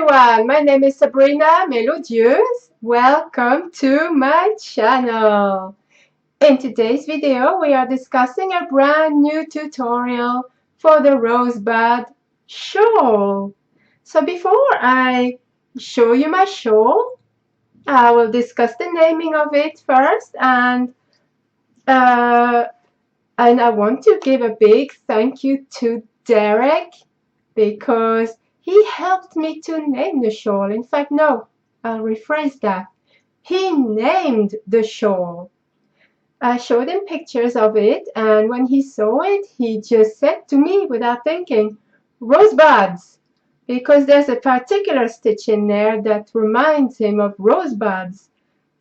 everyone, my name is Sabrina Melodieuse. Welcome to my channel. In today's video, we are discussing a brand new tutorial for the Rosebud Shawl. So before I show you my shawl, I will discuss the naming of it first, and I want to give a big thank you to Derek because he helped me to name the shawl. In fact, no, I'll rephrase that. He named the shawl. I showed him pictures of it, and when he saw it, he just said to me without thinking, rosebuds, because there's a particular stitch in there that reminds him of rosebuds.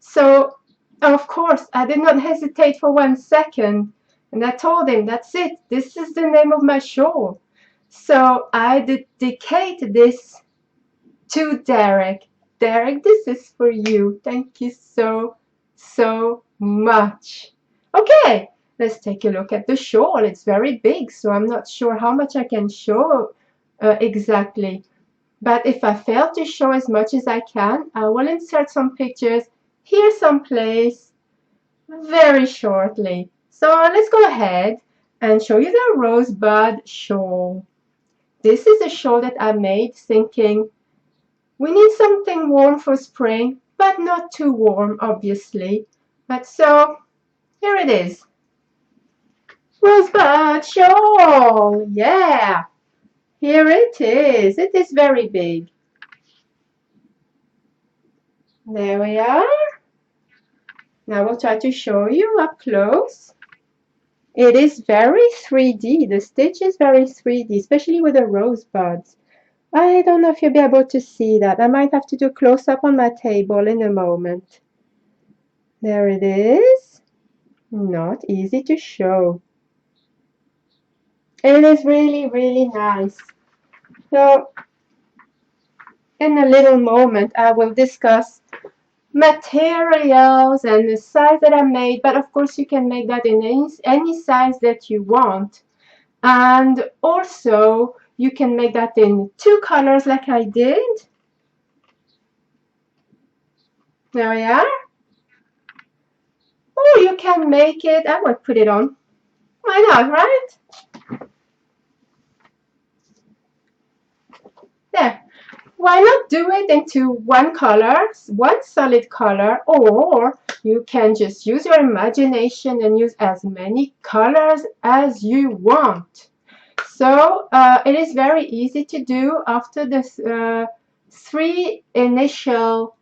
So, of course, I did not hesitate for 1 second, and I told him, that's it, this is the name of my shawl. So I dedicate this to Derek. Derek, this is for you. Thank you so, so much. Okay, let's take a look at the shawl. It's very big, so I'm not sure how much I can show exactly. But if I fail to show as much as I can, I will insert some pictures here someplace very shortly. So let's go ahead and show you the Rosebud Shawl. This is a shawl that I made thinking we need something warm for spring, but not too warm, obviously. But so, here it is. Rosebud Shawl! Yeah! Here it is. It is very big. There we are. Now we'll try to show you up close. It is very 3D. The stitch is very 3D, especially with the rosebuds. I don't know if you'll be able to see that. I might have to do a close-up on my table in a moment. There it is. Not easy to show. It is really, really nice. So, in a little moment, I will discuss materials and the size that I made, but of course you can make that in any size that you want. And also, you can make that in 2 colors like I did. There we are. Or you can make it, I will put it on. Why not, right? There. Why not do it into 1 color, 1 solid color, or you can just use your imagination and use as many colors as you want. So it is very easy to do after the 3 initial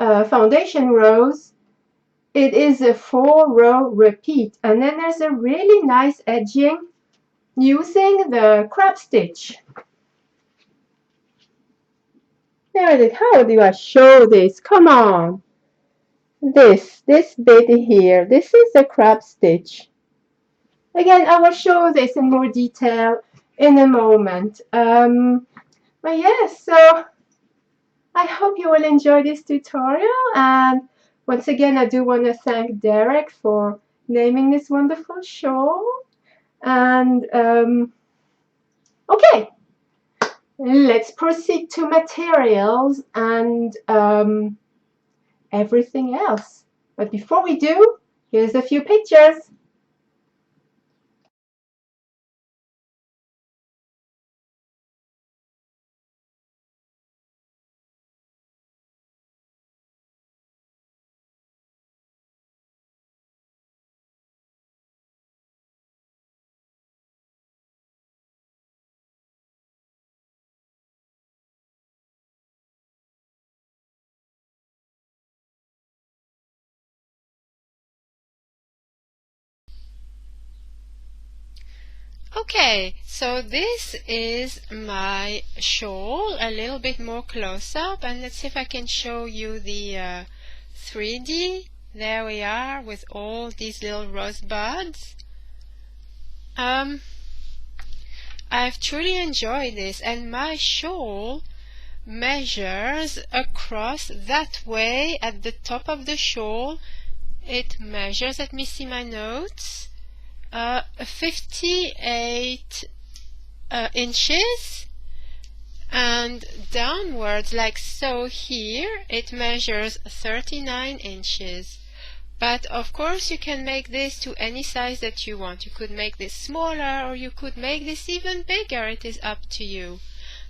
foundation rows. It is a 4-row repeat, and then there's a really nice edging using the crab stitch. There it is. How do I show this? Come on. This bit here. This is the crab stitch. Again, I will show this in more detail in a moment. But yes, so I hope you will enjoy this tutorial. And once again, I do want to thank Derek for naming this wonderful shawl. And okay. Let's proceed to materials and everything else. But before we do, here's a few pictures. Okay, so this is my shawl, a little bit more close up, and let's see if I can show you the 3D. There we are with all these little rosebuds. I've truly enjoyed this, and my shawl measures across that way at the top of the shawl. It measures, let me see my notes, 58 inches, and downwards like so here it measures 39 inches. But of course you can make this to any size that you want. You could make this smaller or you could make this even bigger. It is up to you.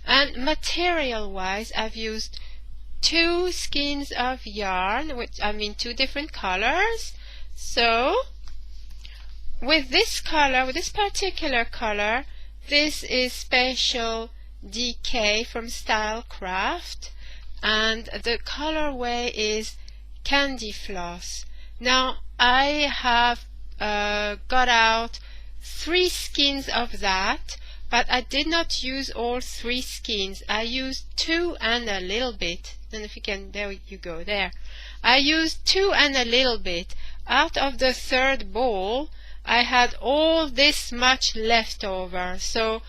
And material wise I've used 2 skeins of yarn, which I mean 2 different colors. So with this color, with this particular color, this is Special DK from Stylecraft, and the colorway is Candy Floss. Now I have got out 3 skeins of that, but I did not use all 3 skeins. I used 2 and a little bit. I don't know if you can, there you go, there. I used 2 and a little bit. Out of the 3rd ball, I had all this much left over. So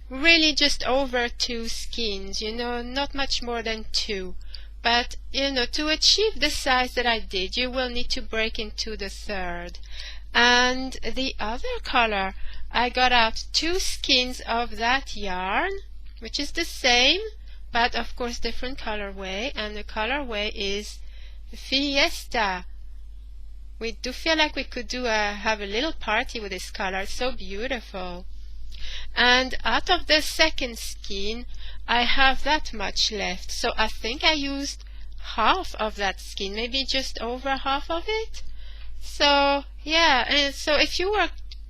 really just over 2 skeins, you know, not much more than 2. But, you know, to achieve the size that I did, you will need to break into the 3rd. And the other color, I got out 2 skeins of that yarn, which is the same, but of course different colorway, and the colorway is Fiesta. We do feel like we could have a little party with this color. It's so beautiful. And out of the 2nd skein, I have that much left. So I think I used half of that skein, maybe just over half of it. So yeah, and so if you were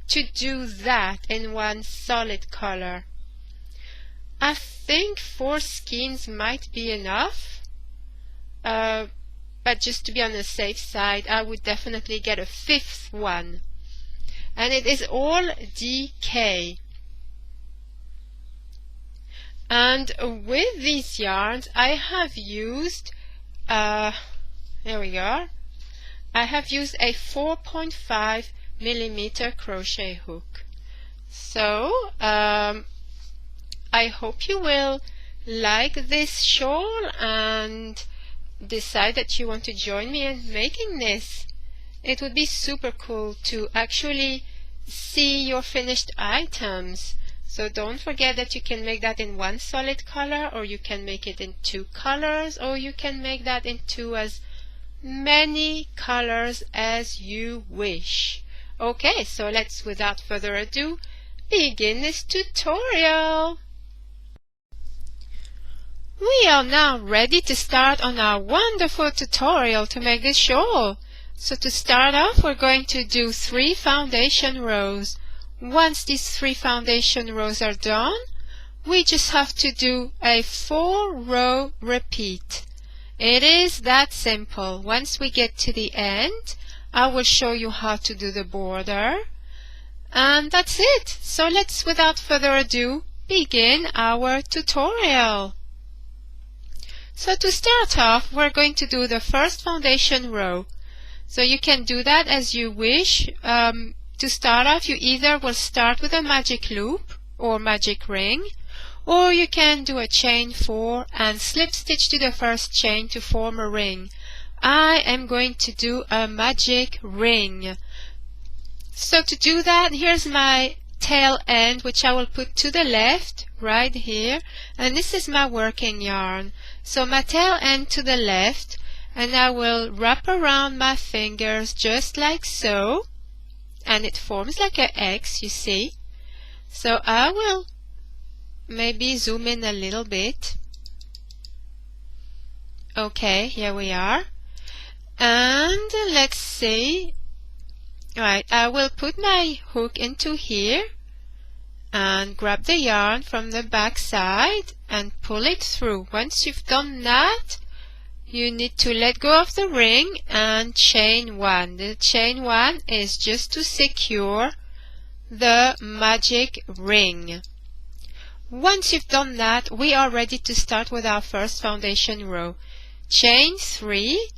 to do that in one solid color, I think 4 skeins might be enough. But just to be on the safe side, I would definitely get a 5th one. And it is all DK. And with these yarns, I have used, here we go, I have used a 4.5 millimeter crochet hook. So, I hope you will like this shawl and decide that you want to join me in making this. It would be super cool to actually see your finished items. So don't forget that you can make that in one solid color, or you can make it in 2 colors, or you can make that into as many colors as you wish. Okay, so let's, without further ado, begin this tutorial. We are now ready to start on our wonderful tutorial to make this shawl. So to start off, we're going to do 3 foundation rows. Once these 3 foundation rows are done, we just have to do a 4-row repeat. It is that simple. Once we get to the end, I will show you how to do the border. And that's it. So let's, without further ado, begin our tutorial. So to start off, we're going to do the first foundation row. So you can do that as you wish. To start off, you either will start with a magic loop or magic ring, or you can do a chain 4 and slip stitch to the first chain to form a ring. I am going to do a magic ring. So to do that, here's my tail end, which I will put to the left right here, and this is my working yarn. So my tail end to the left, and I will wrap around my fingers just like so, and it forms like an X, you see. So I will maybe zoom in a little bit. Okay, here we are. And let's see. Right, I will put my hook into here and grab the yarn from the back side and pull it through. Once you've done that, you need to let go of the ring and chain 1. The chain 1 is just to secure the magic ring. Once you've done that, we are ready to start with our first foundation row. Chain 3,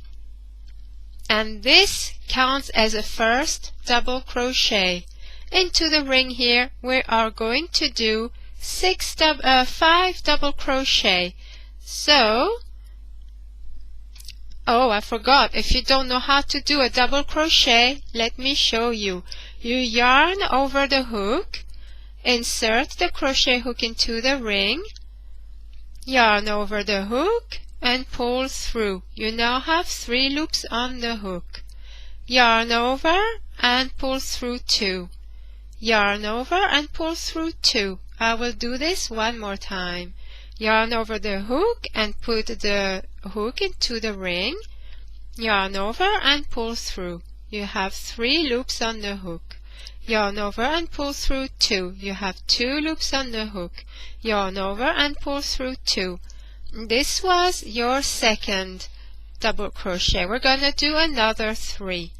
and this counts as a first double crochet. Into the ring here, we are going to do 5 double crochet. So, oh, I forgot. If you don't know how to do a double crochet, let me show you. You yarn over the hook, insert the crochet hook into the ring, yarn over the hook and pull through. You now have 3 loops on the hook. Yarn over and pull through 2. Yarn over and pull through 2. I will do this one more time. Yarn over the hook and put the hook into the ring. Yarn over and pull through. You have 3 loops on the hook. Yarn over and pull through 2. You have 2 loops on the hook. Yarn over and pull through 2. This was your second double crochet. We're going to do another 3.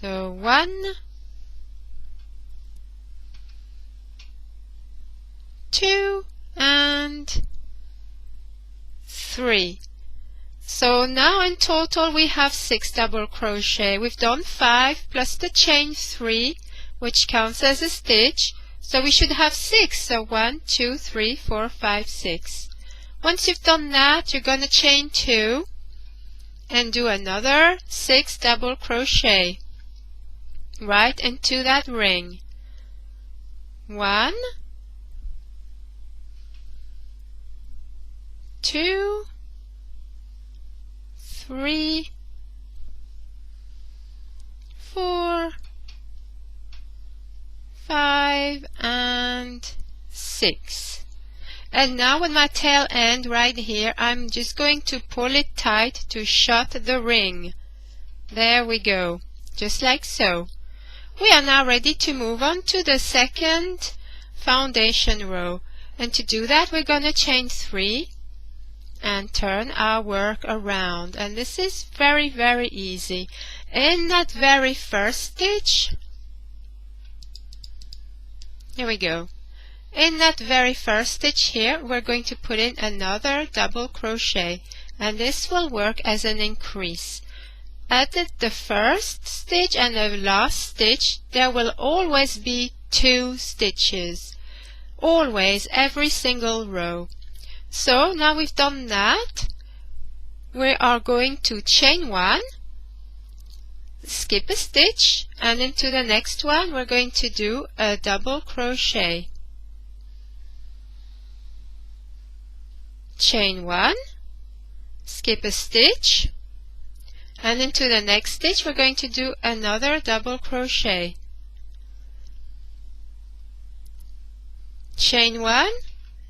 So 1, 2, and 3. So now in total we have 6 double crochet. We've done 5 plus the chain 3, which counts as a stitch. So we should have 6. So 1, 2, 3, 4, 5, 6. Once you've done that, you're going to chain 2 and do another 6 double crochet right into that ring. 1, 2, 3, 4, 5, and 6. And now on my tail end right here, I'm just going to pull it tight to shut the ring. There we go, just like so. We are now ready to move on to the second foundation row. And to do that, we're going to chain 3 and turn our work around. And this is very, very easy. In that very first stitch, here we go. In that very first stitch here, we're going to put in another double crochet, and this will work as an increase. At the first stitch and the last stitch, there will always be 2 stitches. Always, every single row. So now we've done that, we are going to chain 1, skip a stitch, and into the next one we're going to do a double crochet. Chain 1, skip a stitch, and into the next stitch we're going to do another double crochet. Chain 1,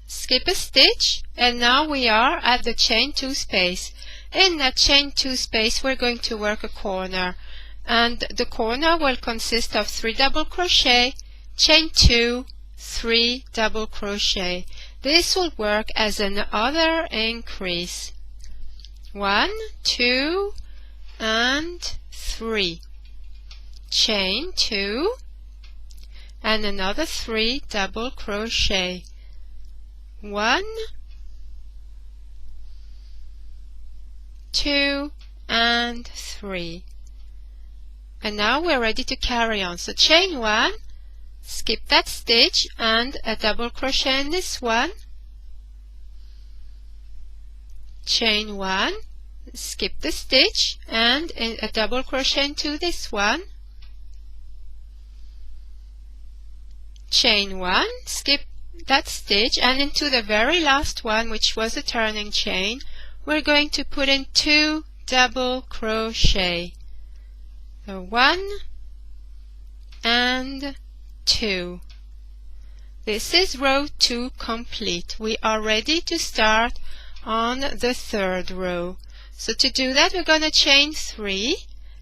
skip a stitch, and now we are at the chain 2 space. In that chain 2 space we're going to work a corner, and the corner will consist of 3 double crochet, chain 2, 3 double crochet. This will work as another increase. 1, 2, and 3. Chain 2 and another 3 double crochet. 1, 2, and 3. And now we're ready to carry on. So chain 1, skip that stitch and a double crochet in this one. Chain 1, skip the stitch and a double crochet into this one. Chain 1, skip that stitch, and into the very last one, which was a turning chain, we're going to put in 2 double crochet. So 1 and 2. This is row 2 complete. We are ready to start on the third row. So to do that, we're going to chain 3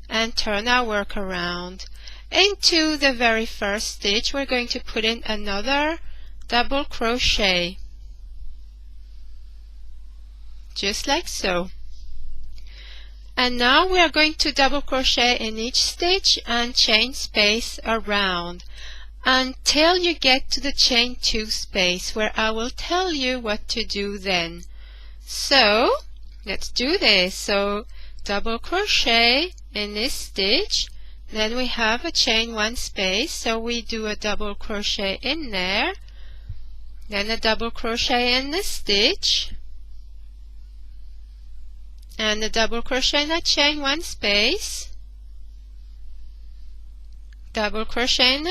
and turn our work around. Into the very first stitch we're going to put in another double crochet, just like so. And now we are going to double crochet in each stitch and chain space around until you get to the chain 2 space, where I will tell you what to do then. So let's do this. So double crochet in this stitch, then we have a chain 1 space, so we do a double crochet in there, then a double crochet in the stitch, and a double crochet in a chain 1 space, double crochet in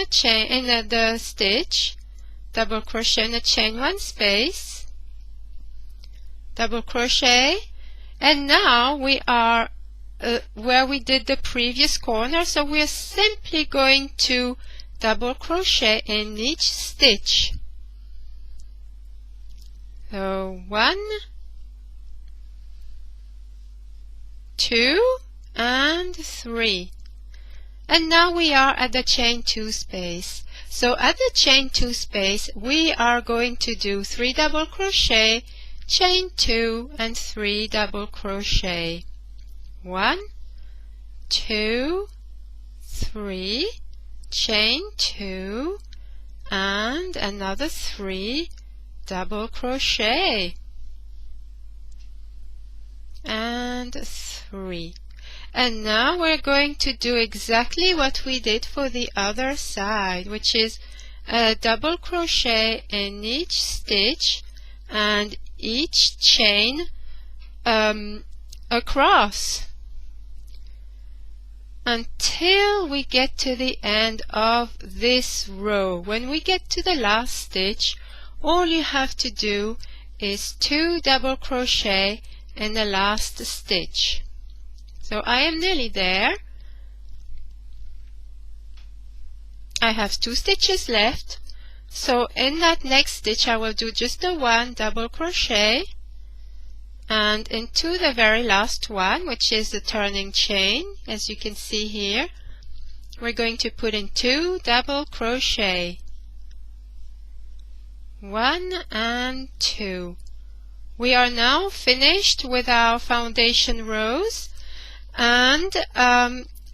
the stitch, double crochet in a chain 1 space, double crochet, and now we are where we did the previous corner, so we are simply going to double crochet in each stitch. So 1, 2 and 3, and now we are at the chain 2 space. So at the chain 2 space we are going to do 3 double crochet, chain 2 and 3 double crochet. 1, 2, 3, chain 2 and another 3 double crochet and 3. And now we're going to do exactly what we did for the other side, which is a double crochet in each stitch and each chain across until we get to the end of this row. When we get to the last stitch, all you have to do is 2 double crochet in the last stitch. So I am nearly there. I have 2 stitches left, so in that next stitch I will do just the 1 double crochet, and into the very last one, which is the turning chain, as you can see here, we're going to put in 2 double crochet. 1 and 2. We are now finished with our foundation rows, and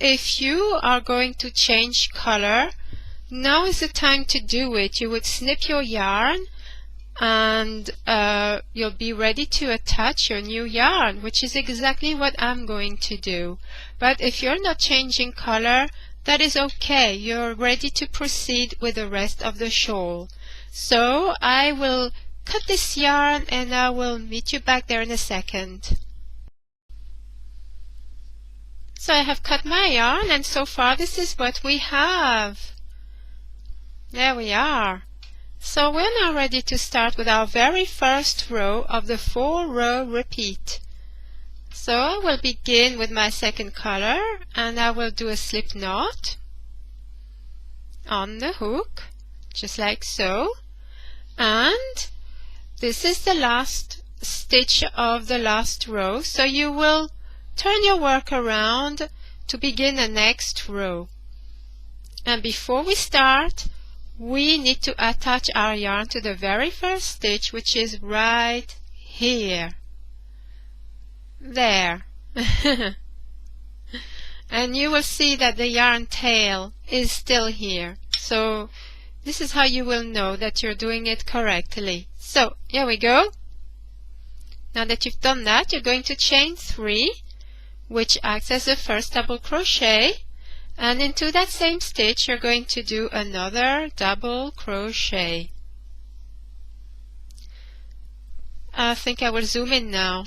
if you are going to change color, now is the time to do it. You would snip your yarn and you'll be ready to attach your new yarn, which is exactly what I'm going to do. But if you're not changing color, that is okay. You're ready to proceed with the rest of the shawl. So I will cut this yarn and I will meet you back there in a second. So I have cut my yarn, and so far this is what we have. There we are. So we're now ready to start with our very first row of the 4-row repeat. So I will begin with my second color, and I will do a slip knot on the hook, just like so. And this is the last stitch of the last row, so you will turn your work around to begin the next row. And before we start, we need to attach our yarn to the very first stitch, which is right here. There. And you will see that the yarn tail is still here. So this is how you will know that you're doing it correctly. So here we go. Now that you've done that, you're going to chain 3, which acts as the first double crochet, and into that same stitch you're going to do another double crochet. I think I will zoom in now.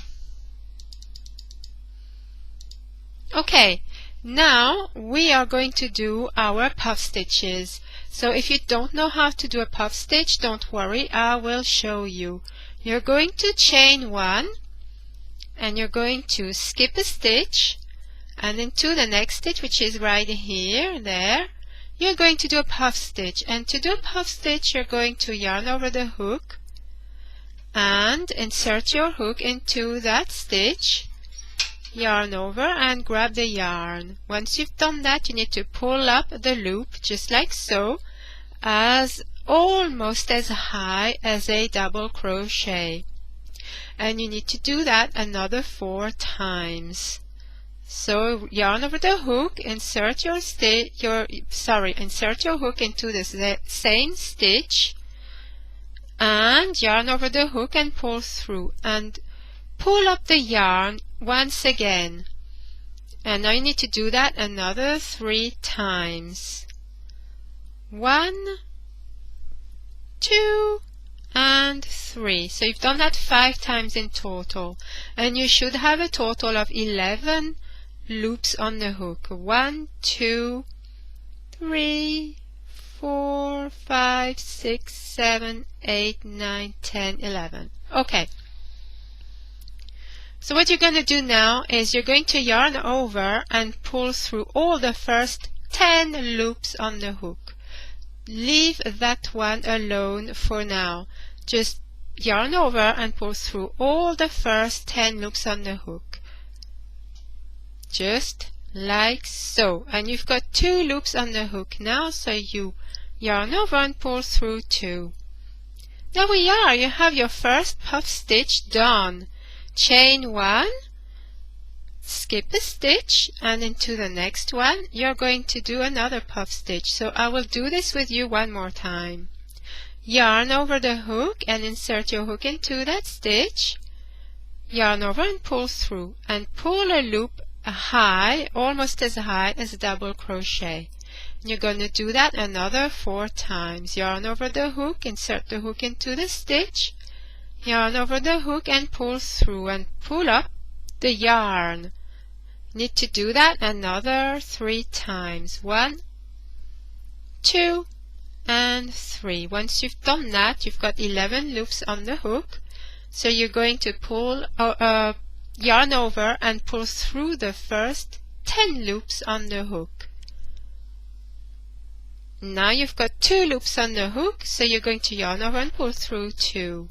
Okay, now we are going to do our puff stitches. So if you don't know how to do a puff stitch, don't worry, I will show you. You're going to chain 1 and you're going to skip a stitch, and into the next stitch, which is right here, there, you're going to do a puff stitch. And to do a puff stitch, you're going to yarn over the hook and insert your hook into that stitch, yarn over and grab the yarn. Once you've done that, you need to pull up the loop, just like so, as almost as high as a double crochet. And you need to do that another 4 times. So yarn over the hook, insert your hook into the same stitch, and yarn over the hook and pull through, and pull up the yarn once again. And now you need to do that another 3 times. 1, 2, and 3. So you've done that 5 times in total, and you should have a total of 11 loops on the hook. 1, 2, 3, 4, 5, 6, 7, 8, 9, 10, 11. Okay. So what you're going to do now is you're going to yarn over and pull through all the first 10 loops on the hook. Leave that one alone for now. Just yarn over and pull through all the first 10 loops on the hook. Just like so. And you've got 2 loops on the hook now, so you yarn over and pull through 2. There we are, you have your first puff stitch done. Chain 1, skip a stitch, and into the next one you're going to do another puff stitch. So I will do this with you one more time. Yarn over the hook and insert your hook into that stitch. Yarn over and pull through, and pull a loop high, almost as high as a double crochet. You're going to do that another 4 times. Yarn over the hook, insert the hook into the stitch, yarn over the hook and pull through, and pull up the yarn. Need to do that another 3 times. 1, 2, and 3. Once you've done that, you've got 11 loops on the hook. So you're going to pull yarn over and pull through the first 10 loops on the hook. Now you've got 2 loops on the hook, so you're going to yarn over and pull through 2.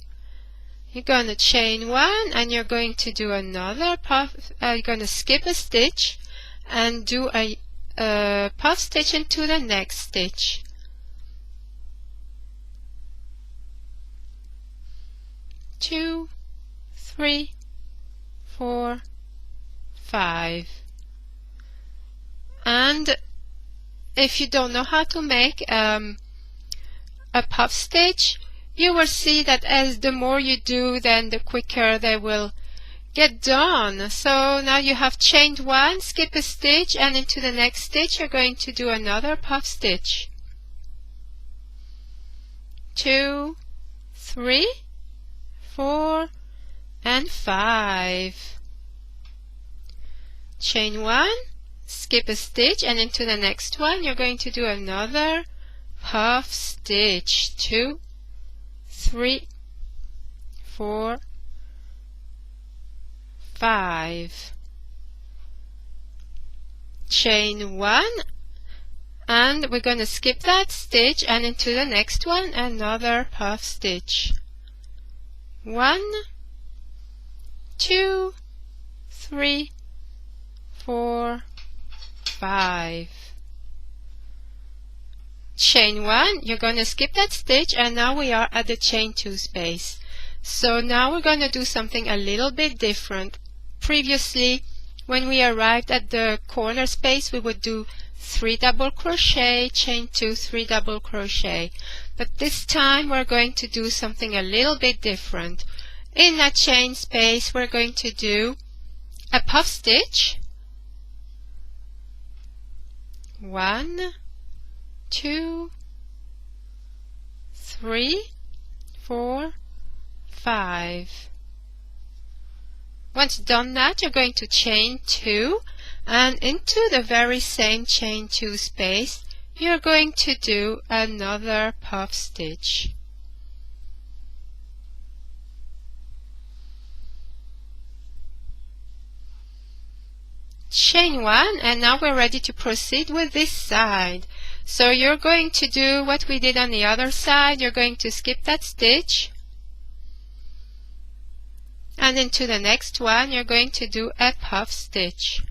You're going to chain 1 and you're going to do another puff. You're going to skip a stitch and do a puff stitch into the next stitch. 2, 3, 4, 5. And if you don't know how to make a puff stitch, you will see that as the more you do, then the quicker they will get done. So now you have chained 1, skip a stitch, and into the next stitch you're going to do another puff stitch. 2, 3, 4, and 5. Chain 1, skip a stitch, and into the next one you're going to do another puff stitch. 2, 3, 4, 5. Chain 1, and we're going to skip that stitch, and into the next one another puff stitch. 1, 2, 3, 4, 5. Chain 1, you're going to skip that stitch, and now we are at the chain 2 space. So now we're going to do something a little bit different. Previously, when we arrived at the corner space, we would do 3 double crochet, chain 2, 3 double crochet. But this time we're going to do something a little bit different. In that chain space we're going to do a puff stitch. 1, 2, 3, 4, 5. Once done that, you're going to chain 2, and into the very same chain 2 space you're going to do another puff stitch. Chain 1, and now we're ready to proceed with this side. So you're going to do what we did on the other side. You're going to skip that stitch, and into the next one you're going to do a puff stitch.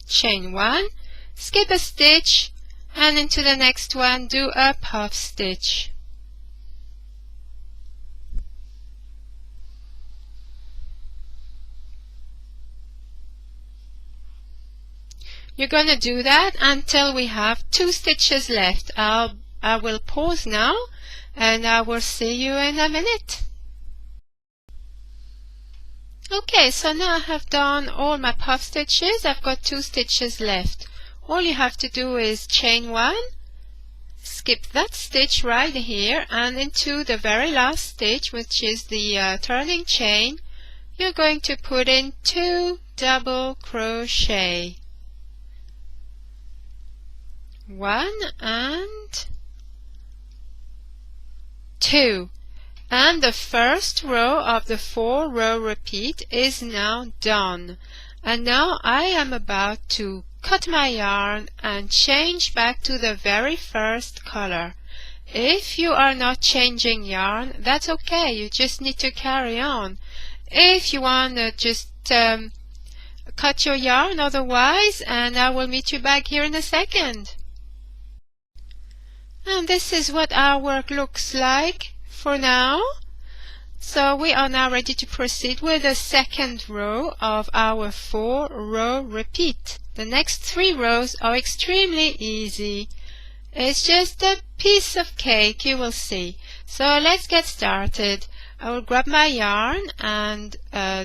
Chain 1, skip a stitch, and into the next one do a puff stitch. You're going to do that until we have 2 stitches left. I will pause now, and I will see you in a minute. Okay, so now I have done all my puff stitches. I've got 2 stitches left. All you have to do is chain 1, skip that stitch right here, and into the very last stitch, which is the turning chain, you're going to put in 2 double crochet. 1 and 2. And the first row of the 4-row repeat is now done. And now I am about to cut my yarn and change back to the very first color. If you are not changing yarn, that's okay, you just need to carry on. If you want to just cut your yarn otherwise, and I will meet you back here in a second. And this is what our work looks like for now. So we are now ready to proceed with the second row of our 4-row repeat. The next 3 rows are extremely easy. It's just a piece of cake, you will see. So let's get started. I will grab my yarn and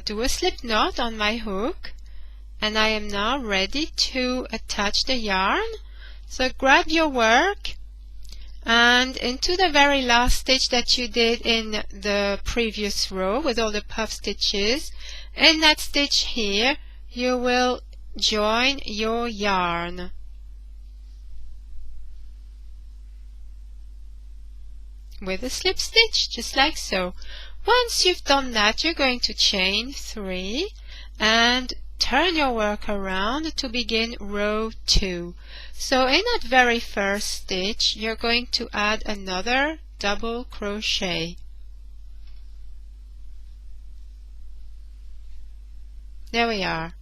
do a slip knot on my hook. And I am now ready to attach the yarn. So grab your work and into the very last stitch that you did in the previous row with all the puff stitches, in that stitch here you will join your yarn. With a slip stitch, just like so. Once you've done that, you're going to chain 3 and turn your work around to begin row 2. So in that very first stitch, you're going to add another double crochet. There we are.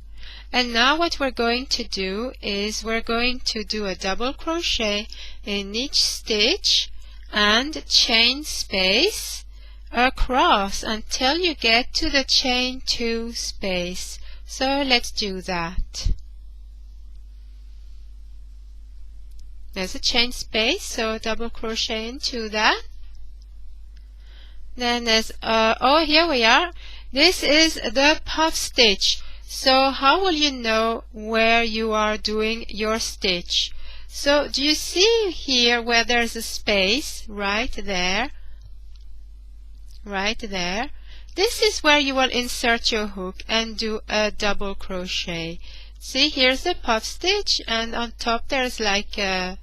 And now what we're going to do is we're going to do a double crochet in each stitch and chain space across until you get to the chain 2 space. So let's do that. There's a chain space, so double crochet into that. Then there's here we are. This is the puff stitch. So how will you know where you are doing your stitch? So do you see here where there's a space right there? Right there. This is where you will insert your hook and do a double crochet. See, here's the puff stitch, and on top there's like a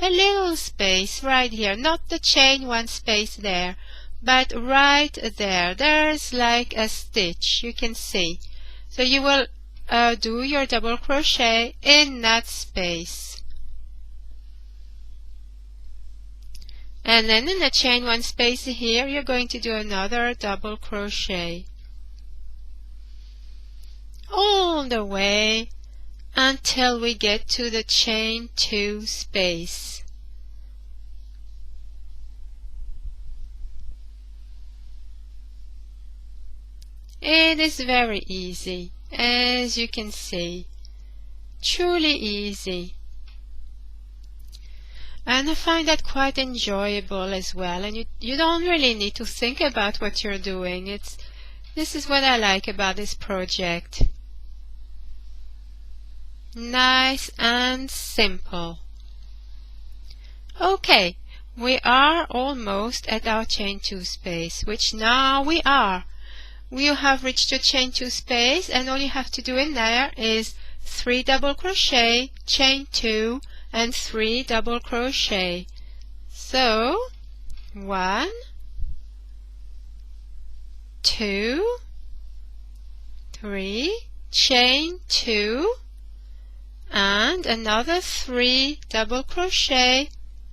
little space right here, not the chain 1 space there, but right there. There's like a stitch, you can see. So you will do your double crochet in that space. And then in the chain 1 space here, you're going to do another double crochet all the way until we get to the chain 2 space. It is very easy, as you can see, truly easy. And I find that quite enjoyable as well, and you don't really need to think about what you're doing. This is what I like about this project. Nice and simple. Okay, we are almost at our chain 2 space, which now we are. We have reached the chain 2 space, and all you have to do in there is 3 double crochet, chain 2, and 3 double crochet. So 1, 2, 3, chain 2, and another 3 double crochet.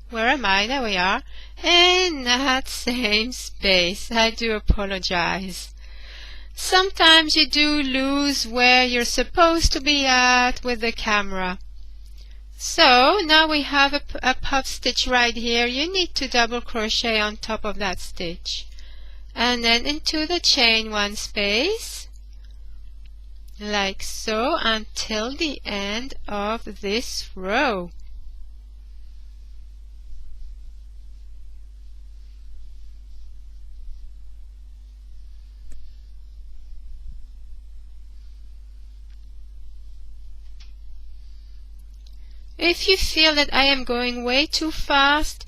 Where am I? There we are, in that same space. I do apologize. Sometimes you do lose where you're supposed to be at with the camera. So now we have a puff stitch right here. You need to double crochet on top of that stitch, and then into the chain 1 space, like so, until the end of this row. If you feel that I am going way too fast,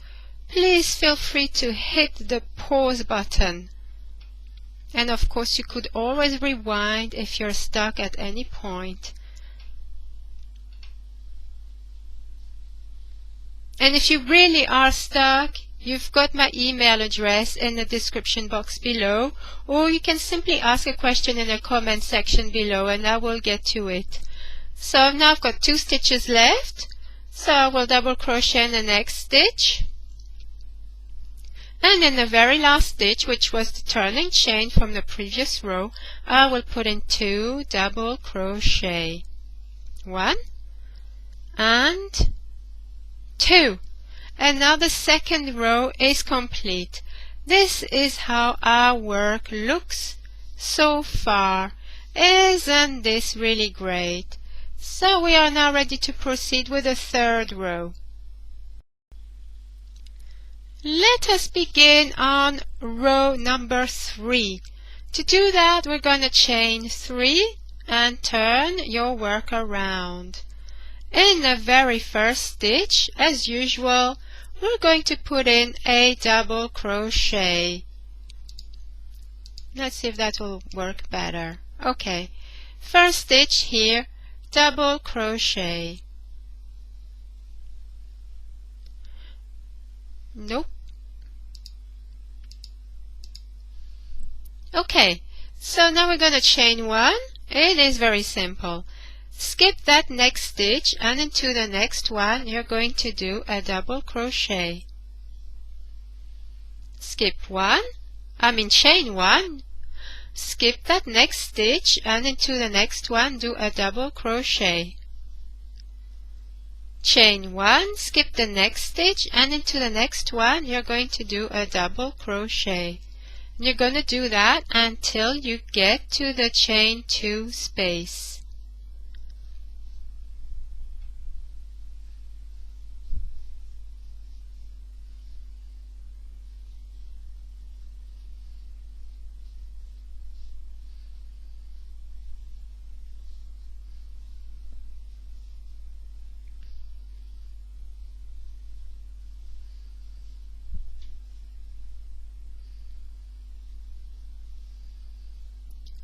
please feel free to hit the pause button. And of course you could always rewind if you're stuck at any point. And if you really are stuck, you've got my email address in the description box below, or you can simply ask a question in the comment section below and I will get to it. So now I've got 2 stitches left, so I will double crochet in the next stitch. And in the very last stitch, which was the turning chain from the previous row, I will put in 2 double crochet. 1 and 2. And now the second row is complete. This is how our work looks so far. Isn't this really great? So we are now ready to proceed with the third row. Let us begin on row number 3. To do that, we're going to chain 3 and turn your work around. In the very first stitch, as usual, we're going to put in a double crochet. Let's see if that will work better. Okay, first stitch here, double crochet. Nope. Okay, so now we're going to chain 1. It is very simple. Skip that next stitch and into the next one you're going to do a double crochet. Skip chain 1. Skip that next stitch and into the next one do a double crochet. Chain 1, skip the next stitch and into the next one you're going to do a double crochet. You're going to do that until you get to the chain 2 space.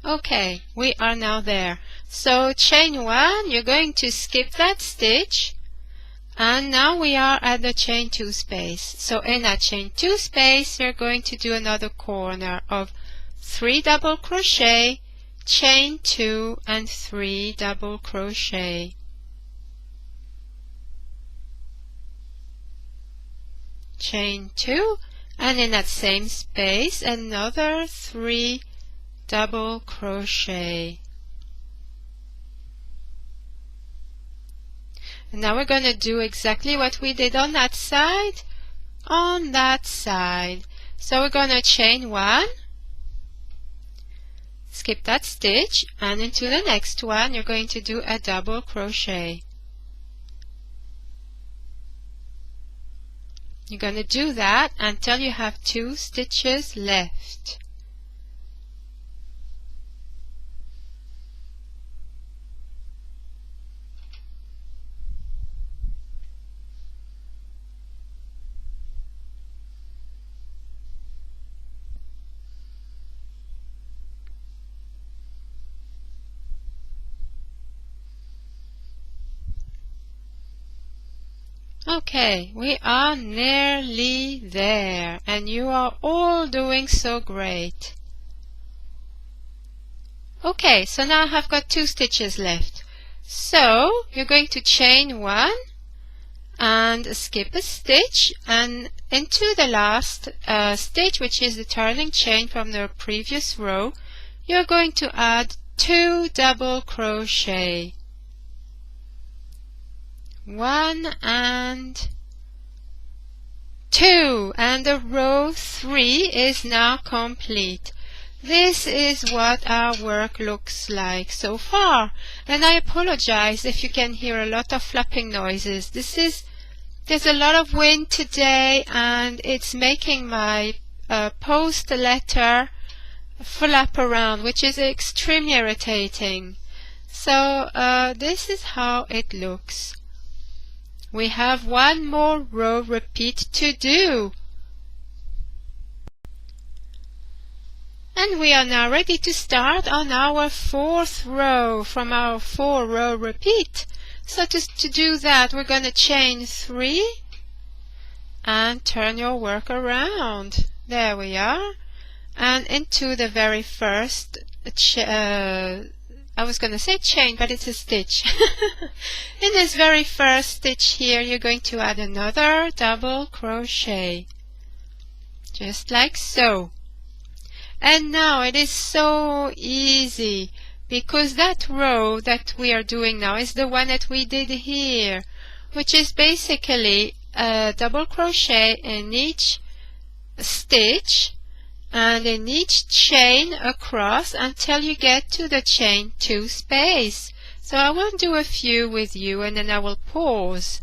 Okay, we are now there. So chain 1, you're going to skip that stitch, and now we are at the chain 2 space. So in that chain 2 space, you're going to do another corner of 3 double crochet, chain 2 and 3 double crochet. Chain 2, and in that same space, another 3 double crochet. And now we're going to do exactly what we did on that side. So we're going to chain 1, skip that stitch, and into the next one you're going to do a double crochet. You're going to do that until you have 2 stitches left. Okay, we are nearly there, and you are all doing so great. Okay, so now I have got 2 stitches left. So you're going to chain 1 and skip a stitch, and into the last stitch, which is the turning chain from the previous row, you're going to add 2 double crochet. 1 and 2, and the row 3 is now complete. This is what our work looks like so far, and I apologize if you can hear a lot of flapping noises. There's a lot of wind today, and it's making my post letter flap around, which is extremely irritating. So this is how it looks. We have 1 more row repeat to do. And we are now ready to start on our 4th row from our 4-row repeat. So to do that, we're going to chain 3 and turn your work around. There we are. And into the very first I was going to say chain, but it's a stitch. In this very first stitch here, you're going to add another double crochet, just like so. And now it is so easy, because that row that we are doing now is the one that we did here, which is basically a double crochet in each stitch and in each chain across until you get to the chain 2 space. So I will do a few with you and then I will pause.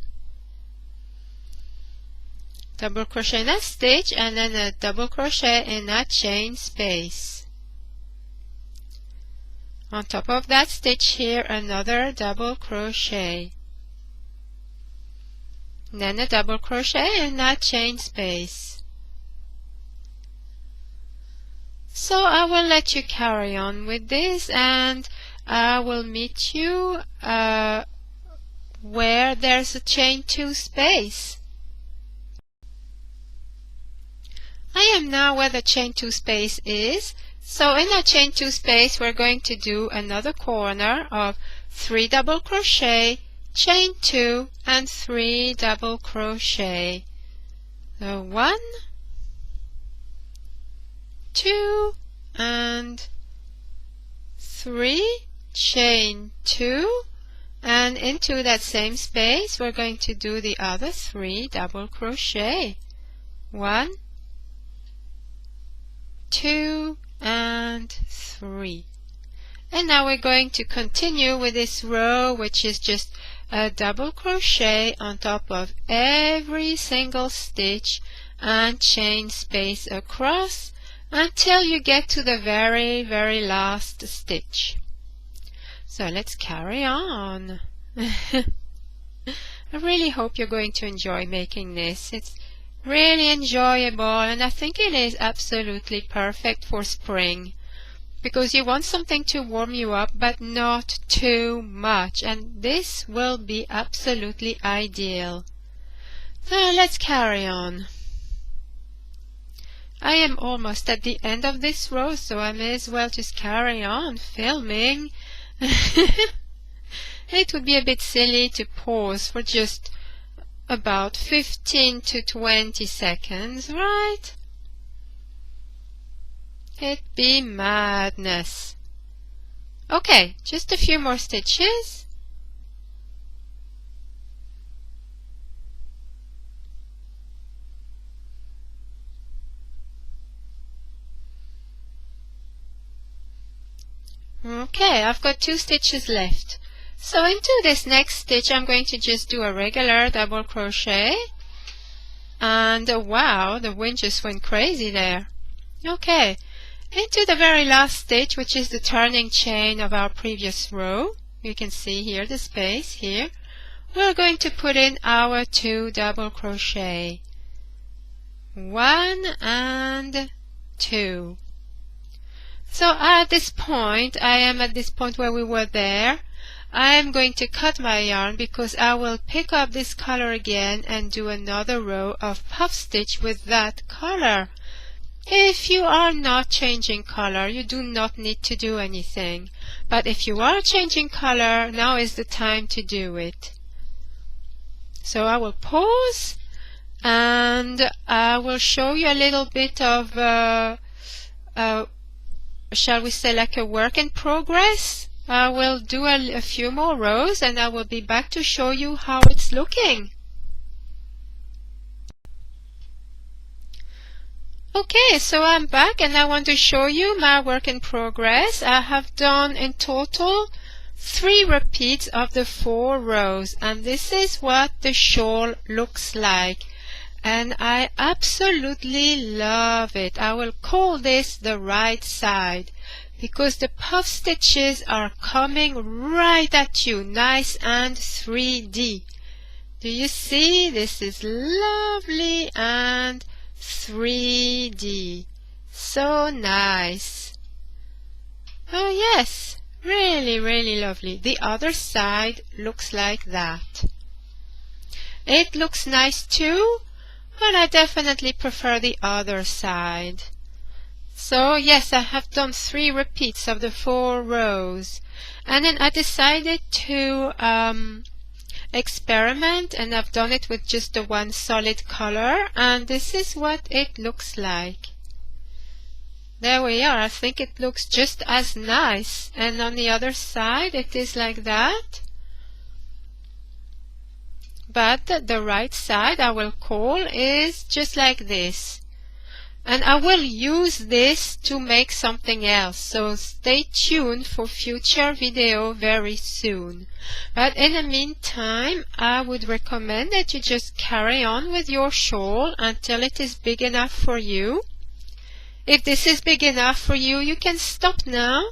Double crochet in that stitch and then a double crochet in that chain space. On top of that stitch here, another double crochet. Then a double crochet in that chain space. So I will let you carry on with this and I will meet you where there's a chain 2 space. I am now where the chain 2 space is. So in that chain 2 space we're going to do another corner of 3 double crochet, chain 2 and 3 double crochet. So 1, 2 and 3, chain 2, and into that same space we're going to do the other 3 double crochet. 1, 2 and 3. And now we're going to continue with this row, which is just a double crochet on top of every single stitch and chain space across until you get to the very, very last stitch. So let's carry on. I really hope you're going to enjoy making this. It's really enjoyable and I think it is absolutely perfect for spring, because you want something to warm you up but not too much, and this will be absolutely ideal. So let's carry on. I am almost at the end of this row, so I may as well just carry on filming. It would be a bit silly to pause for just about 15 to 20 seconds, right? It'd be madness. Okay, just a few more stitches. Okay, I've got 2 stitches left. So into this next stitch I'm going to just do a regular double crochet. And wow, the wind just went crazy there. Okay, into the very last stitch, which is the turning chain of our previous row. You can see here the space here. We're going to put in our 2 double crochet. 1 and 2. So at this point, I am at this point where we were there. I am going to cut my yarn because I will pick up this color again and do another row of puff stitch with that color. If you are not changing color, you do not need to do anything. But if you are changing color, now is the time to do it. So I will pause and I will show you a little bit of shall we say, like a work in progress. I will do a few more rows and I will be back to show you how it's looking. Okay, so I'm back and I want to show you my work in progress. I have done in total 3 repeats of the 4 rows, and this is what the shawl looks like. And I absolutely love it. I will call this the right side because the puff stitches are coming right at you, nice and 3D. Do you see? This is lovely and 3D. So nice. Oh yes, really, really lovely. The other side looks like that. It looks nice too. but I definitely prefer the other side. So yes, I have done 3 repeats of the 4 rows, and then I decided to experiment, and I've done it with just the one solid color, and this is what it looks like. There we are. I think it looks just as nice, and on the other side it is like that, but the right side I will call is just like this. And I will use this to make something else, so stay tuned for future video very soon. But in the meantime, I would recommend that you just carry on with your shawl until it is big enough for you. If this is big enough for you, you can stop now.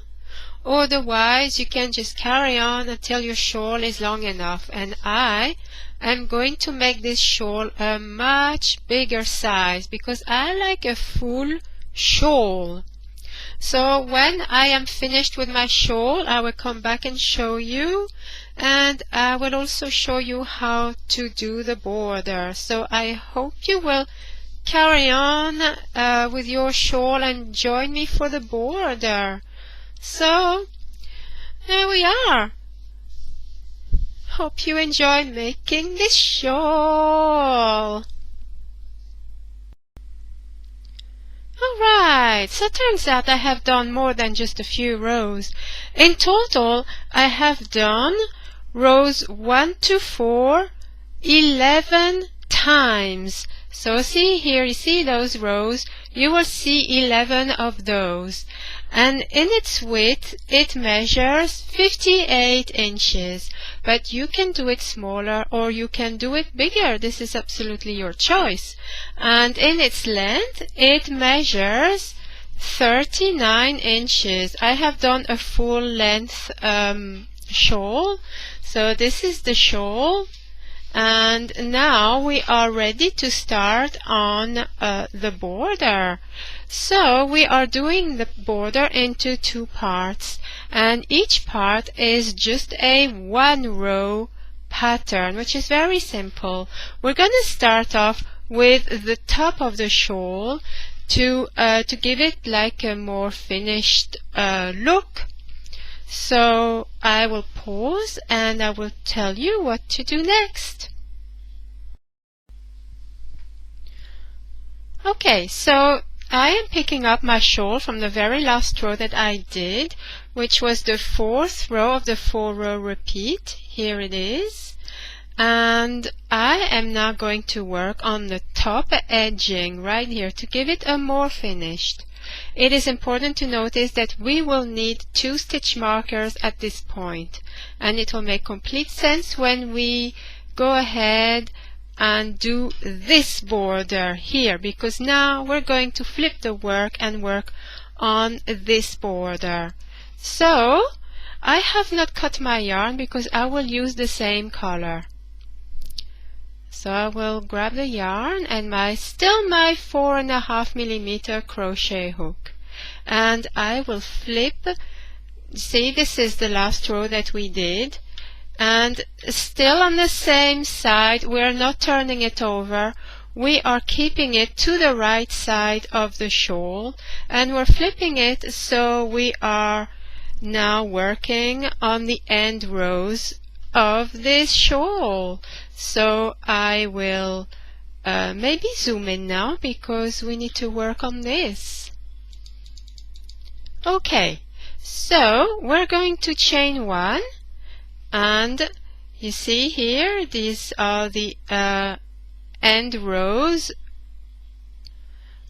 Otherwise, you can just carry on until your shawl is long enough. And I am going to make this shawl a much bigger size because I like a full shawl. So when I am finished with my shawl, I will come back and show you, and I will also show you how to do the border. So I hope you will carry on with your shawl and join me for the border. So there we are. Hope you enjoy making this shawl. Alright, so turns out I have done more than just a few rows. In total, I have done rows 1 to 4 11 times. So see here, you see those rows, you will see 11 of those. And in its width, it measures 58 inches. But you can do it smaller or you can do it bigger. This is absolutely your choice. And in its length, it measures 39 inches. I have done a full length shawl. So this is the shawl. And now we are ready to start on the border. So we are doing the border into 2 parts, and each part is just a 1 row pattern, which is very simple. We're going to start off with the top of the shawl to give it like a more finished look. So I will pause and I will tell you what to do next. Okay, so I am picking up my shawl from the very last row that I did, which was the 4th row of the 4-row repeat. Here it is. And I am now going to work on the top edging right here to give it a more finished. It is important to notice that we will need 2 stitch markers at this point, and it will make complete sense when we go ahead and do this border here, because now we're going to flip the work and work on this border. So I have not cut my yarn because I will use the same color. So I will grab the yarn and my 4.5 millimeter crochet hook, and I will flip. See, this is the last row that we did, and still on the same side, we're not turning it over. We are keeping it to the right side of the shawl, and we're flipping it, so we are now working on the end rows of this shawl. So I will maybe zoom in now because we need to work on this. Okay, so we're going to chain 1, and you see here these are the end rows.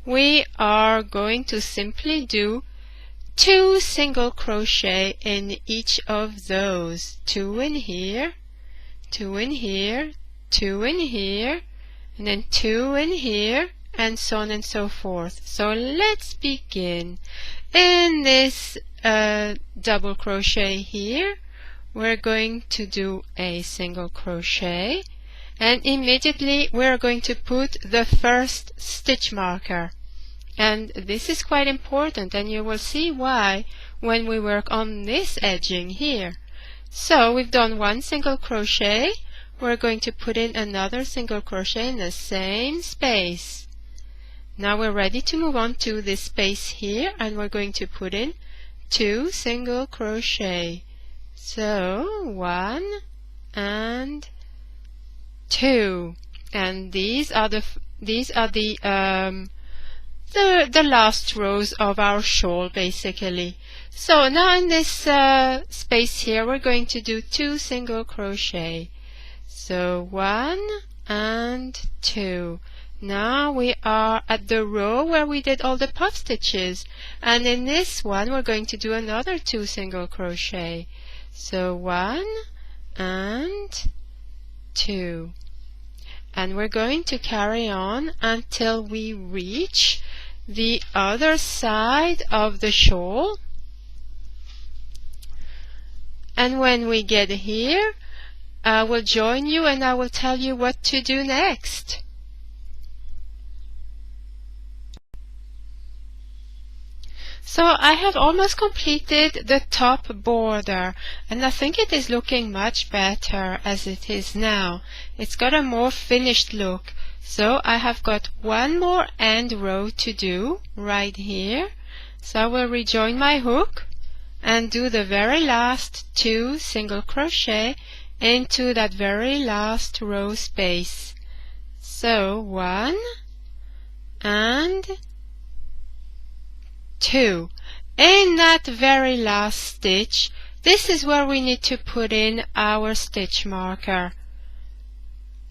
We are going to simply do 2 single crochet in each of those. 2 in here, 2 in here, 2 in here, and then 2 in here, and so on and so forth. So let's begin. In this double crochet here, we're going to do a single crochet, and immediately we're going to put the first stitch marker. And this is quite important, and you will see why when we work on this edging here. So we've done 1 single crochet, we're going to put in another single crochet in the same space. Now we're ready to move on to this space here, and we're going to put in 2 single crochet. So 1 and 2, and these are the last rows of our shawl basically. So now in this space here we're going to do 2 single crochet. So 1 and 2. Now we are at the row where we did all the puff stitches, and in this one we're going to do another 2 single crochet. So 1 and 2, and we're going to carry on until we reach the other side of the shawl, and when we get here I will join you and I will tell you what to do next. So I have almost completed the top border, and I think it is looking much better as it is now. It's got a more finished look. So I have got one more end row to do right here. So I will rejoin my hook and do the very last 2 single crochet into that very last row space. So 1 and 2. In that very last stitch, this is where we need to put in our stitch marker.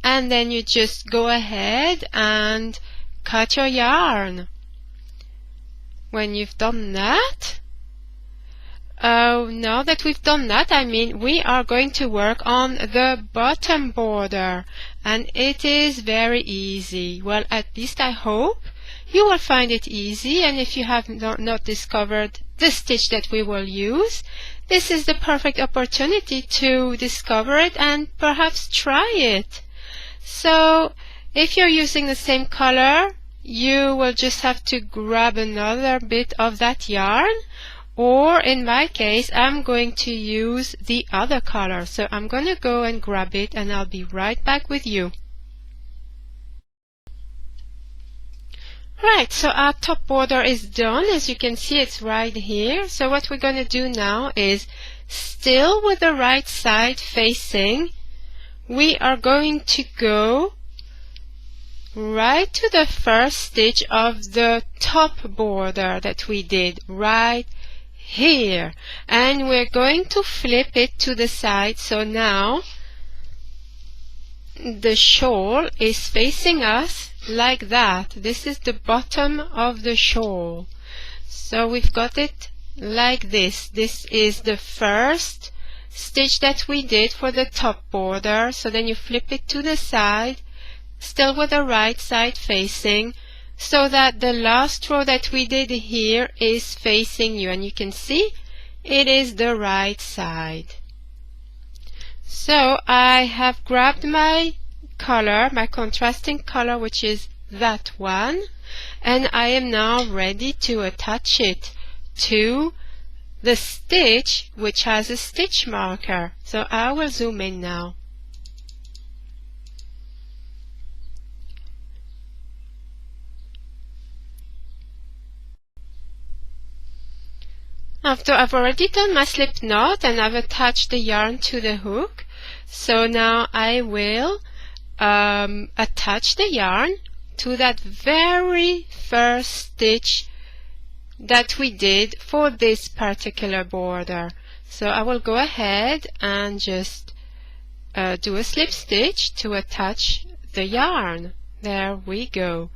And then you just go ahead and cut your yarn. When you've done that, now that we've done that, I mean we are going to work on the bottom border, and it is very easy. Well, at least I hope you will find it easy, and if you have not discovered the stitch that we will use, this is the perfect opportunity to discover it and perhaps try it. So if you're using the same color, you will just have to grab another bit of that yarn, or in my case I'm going to use the other color. So I'm going to go and grab it and I'll be right back with you. Right, so our top border is done. As you can see, it's right here. So what we're going to do now is, still with the right side facing, we are going to go right to the first stitch of the top border that we did right here, and we're going to flip it to the side. So now the shawl is facing us like that. This is the bottom of the shawl. So we've got it like this. This is the first stitch that we did for the top border. So then you flip it to the side, still with the right side facing, so that the last row that we did here is facing you, and you can see it is the right side. So I have grabbed my color, my contrasting color, which is that one, and I am now ready to attach it to the stitch which has a stitch marker. So I will zoom in now. After I've already done my slip knot and I've attached the yarn to the hook, so now I will attach the yarn to that very first stitch that we did for this particular border. So I will go ahead and just do a slip stitch to attach the yarn. There we go.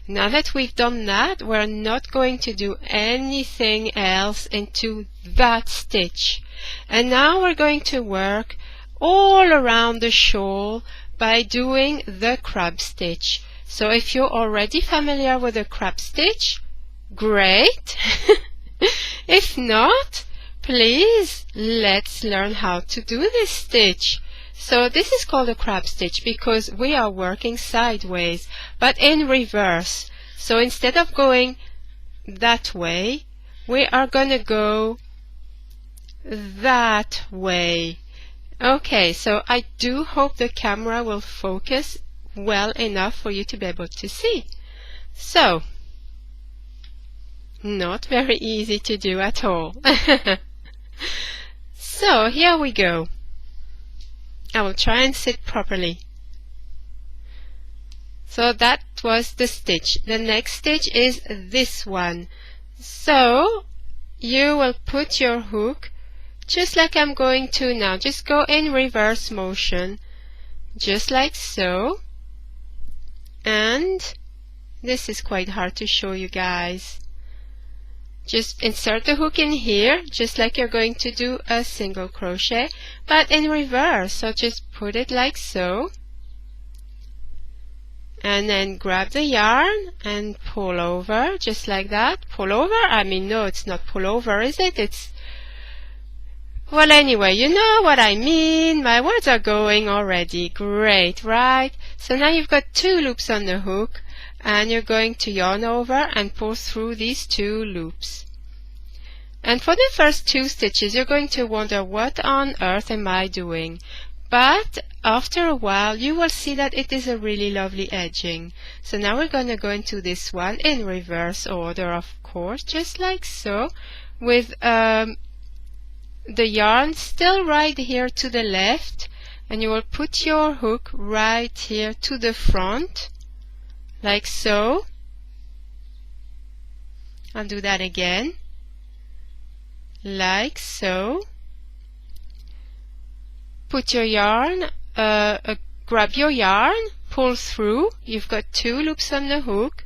Now that we've done that, we're not going to do anything else into that stitch. And now we're going to work all around the shawl by doing the crab stitch. So if you're already familiar with the crab stitch, great. If not, please let's learn how to do this stitch. So this is called a crab stitch because we are working sideways, but in reverse. So instead of going that way, we are going to go that way. Okay, so I do hope the camera will focus well enough for you to be able to see. So, not very easy to do at all. So, here we go. I will try and sit properly. So that was the stitch. The next stitch is this one. So, you will put your hook just like I'm going to now. Just go in reverse motion, just like so. And this is quite hard to show you guys. Just insert the hook in here, just like you're going to do a single crochet, but in reverse. So just put it like so. And then grab the yarn and pull over, just like that. Pull over? I mean, no, it's not pull over, is it? It's... Well, anyway, you know what I mean. My words are going already. Great, right? So now you've got 2 loops on the hook, and you're going to yarn over and pull through these 2 loops. And for the first 2 stitches, you're going to wonder, what on earth am I doing? But after a while, you will see that it is a really lovely edging. So now we're going to go into this one in reverse order, of course, just like so, with the yarn still right here to the left, and you will put your hook right here to the front, like so. I'll do that again, like so. Put your yarn, grab your yarn, pull through. You've got 2 loops on the hook,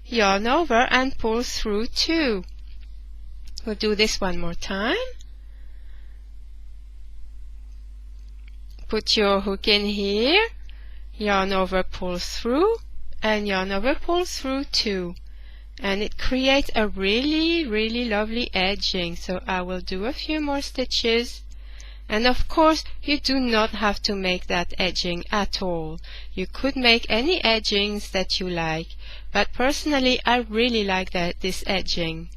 yarn over and pull through 2. We'll do this one more time. Put your hook in here, yarn over, pull through, and yarn over, pull through 2. And it creates a really, really lovely edging. So I will do a few more stitches. And of course, you do not have to make that edging at all. You could make any edgings that you like. But personally, I really like this edging.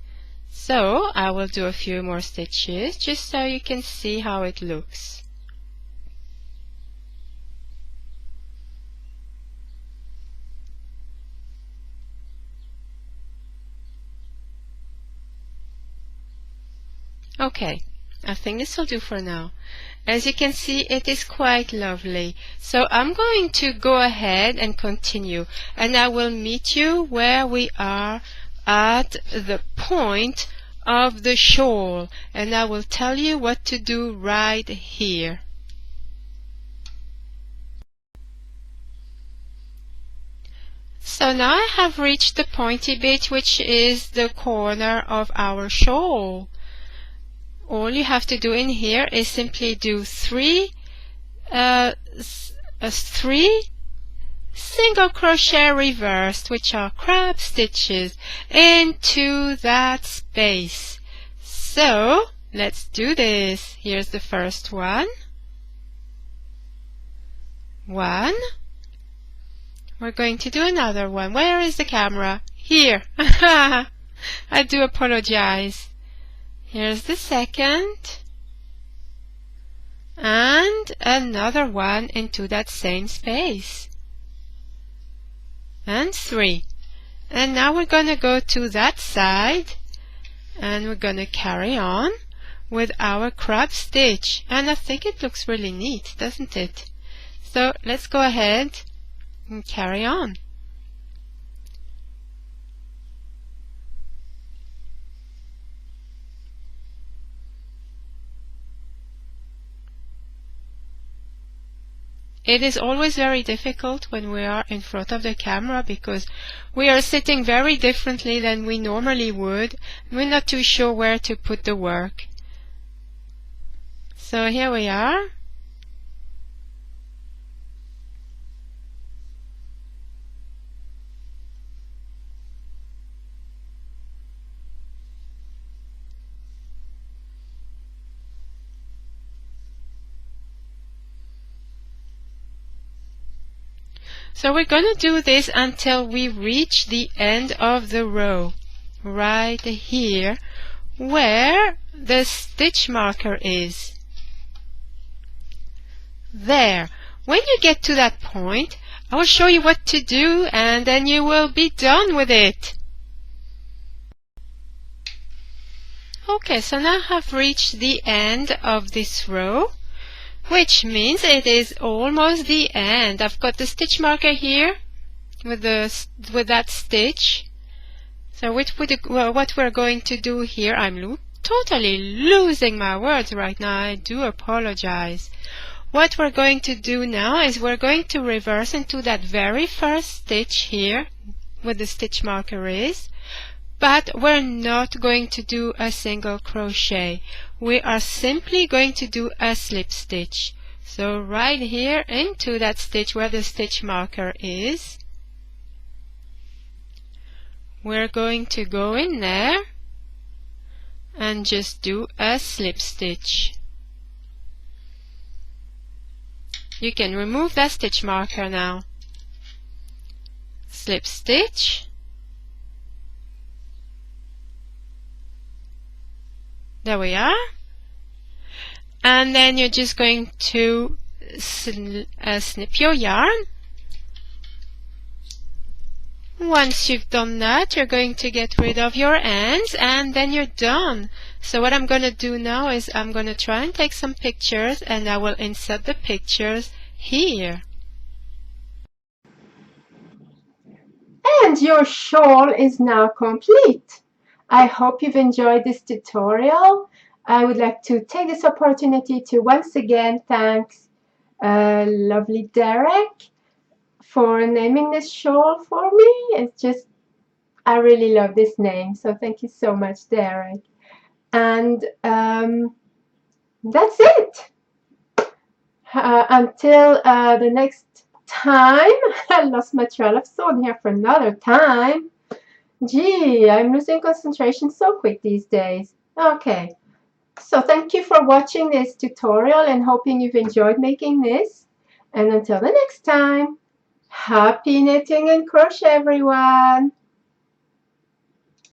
So I will do a few more stitches just so you can see how it looks. Okay, I think this will do for now. As you can see, it is quite lovely. So I'm going to go ahead and continue, and I will meet you where we are at the point of the shawl, and I will tell you what to do right here. So now I have reached the pointy bit, which is the corner of our shawl. All you have to do in here is simply do 3 single crochet reversed, which are crab stitches, into that space. So let's do this. Here's the first one. 1. We're going to do another one. Where is the camera? Here. I do apologize. Here's the second, and another one into that same space, and 3. And now we're going to go to that side, and we're going to carry on with our crab stitch, and I think it looks really neat, doesn't it? So let's go ahead and carry on. It is always very difficult when we are in front of the camera because we are sitting very differently than we normally would. We're not too sure where to put the work. So here we are. So we're going to do this until we reach the end of the row, right here, where the stitch marker is. There. When you get to that point, I will show you what to do and then you will be done with it. Okay, so now I have reached the end of this row, which means it is almost the end. I've got the stitch marker here with that stitch. So what we're going to do here, I'm totally losing my words right now. I do apologize. What we're going to do now is we're going to reverse into that very first stitch here where the stitch marker is, but we're not going to do a single crochet. We are simply going to do a slip stitch. So right here into that stitch where the stitch marker is, we're going to go in there and just do a slip stitch. You can remove that stitch marker now. Slip stitch. There we are. And then you're just going to snip your yarn. Once you've done that, you're going to get rid of your ends and then you're done. So what I'm going to do now is I'm going to try and take some pictures and I will insert the pictures here. And your shawl is now complete. I hope you've enjoyed this tutorial. I would like to take this opportunity to once again thank lovely Derek for naming this shawl for me. It's just, I really love this name, so thank you so much, Derek. And that's it. Until the next time. I lost my trail of thought here for another time. Gee, I'm losing concentration so quick these days. Okay, so thank you for watching this tutorial and hoping you've enjoyed making this. And until the next time, happy knitting and crochet, everyone!